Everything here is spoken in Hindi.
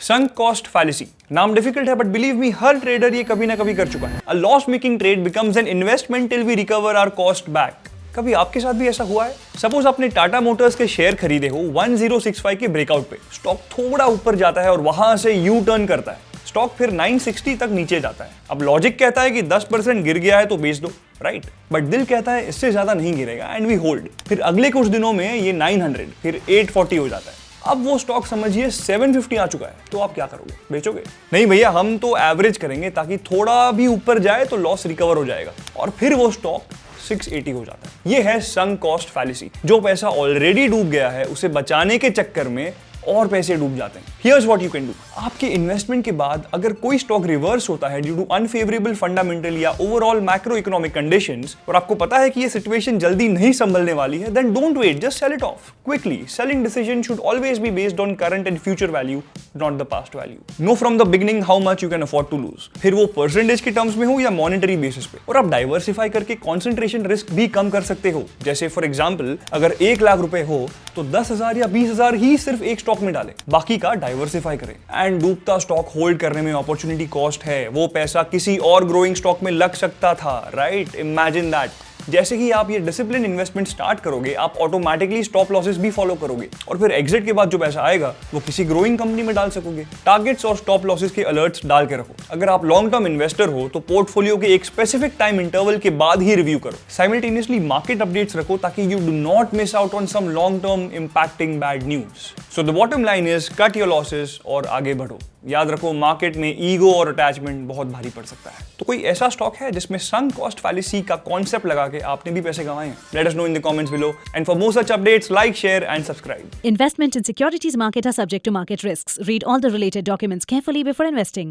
संक कॉस्ट फैलेसी। नाम डिफिकल्ट है बट बिलीव मी हर ट्रेडर ये कभी ना कभी कर चुका है। A loss making trade becomes an investment till we recover our cost back. कभी आपके साथ भी ऐसा हुआ है? सपोज आपने टाटा मोटर्स के शेयर खरीदे हो 1065 के ब्रेकआउट पे, स्टॉक थोड़ा ऊपर जाता है और वहां से यू टर्न करता है, स्टॉक फिर 960 तक नीचे जाता है। अब लॉजिक कहता है कि 10% गिर गया है तो बेच दो, राइट? बट दिल कहता है इससे ज्यादा नहीं गिरेगा एंड वी होल्ड। फिर अगले कुछ दिनों में ये 900 फिर 840 हो जाता है। अब वो स्टॉक समझिए 750 आ चुका है, तो आप क्या करोगे? बेचोगे? नहीं भैया, हम तो एवरेज करेंगे ताकि थोड़ा भी ऊपर जाए तो लॉस रिकवर हो जाएगा, और फिर वो स्टॉक 680 हो जाता है। ये है संक कॉस्ट फैलेसी। जो पैसा ऑलरेडी डूब गया है उसे बचाने के चक्कर में और पैसे डूब जाते हैं। Here's what you can do. आपके इन्वेस्टमेंट के बाद अगर कोई स्टॉक रिवर्स होता है ड्यू टू अनफेवरेबल फंडामेंटल या ओवरऑल मैक्रो इकोनॉमिक कंडीशंस, और आपको पता है कि ये सिचुएशन जल्दी नहीं संभलने वाली है, then don't wait, just sell it off quickly. Selling decision should always be based on current and future value, not the past value. Know from the beginning how much you can afford to lose, फिर वो परसेंटेज के टर्म्स में हो या मॉनेटरी बेसिस पे। और आप डाइवर्सिफाई करके कॉन्सेंट्रेशन रिस्क भी कम कर सकते हो। जैसे फॉर एग्जाम्पल, अगर 1 लाख रुपए हो तो 10,000 या 20,000 ही सिर्फ एक स्टॉक में डालें, बाकी का डाइवर्सिफाई करें। एंड डूबता स्टॉक होल्ड करने में अपॉर्चुनिटी कॉस्ट है, वो पैसा किसी और ग्रोइंग स्टॉक में लग सकता था, राइट? Imagine that. जैसे ही आप ये डिसिप्लिन इन्वेस्टमेंट स्टार्ट करोगे, आप ऑटोमेटिकली स्टॉप लॉसेस भी फॉलो करोगे, और फिर एग्जिट के बाद जो पैसा आएगा वो किसी ग्रोइंग कंपनी में डाल सकोगे। टारगेट्स और स्टॉप लॉसेस के अलर्ट्स डाल के रखो। अगर आप लॉन्ग टर्म इन्वेस्टर हो तो पोर्टफोलियो के एक स्पेसिफिक टाइम इंटरवल के बाद ही रिव्यू करो। साइमल्टेनियसली मार्केट अपडेट्स रखो ताकि you do not miss out on some long term impacting bad news. So the bottom line is cut your losses और आगे बढ़ो। याद रखो, मार्केट में ईगो और अटैचमेंट बहुत भारी पड़ सकता है। तो कोई ऐसा स्टॉक है जिसमें संक कॉस्ट फैलेसी का कॉन्सेप्ट लगा के आपने भी पैसे कमाए? Let us know in the comments below, and for more such updates like, share and subscribe. Investment in securities market are subject to market risks. Read all the related documents carefully before investing.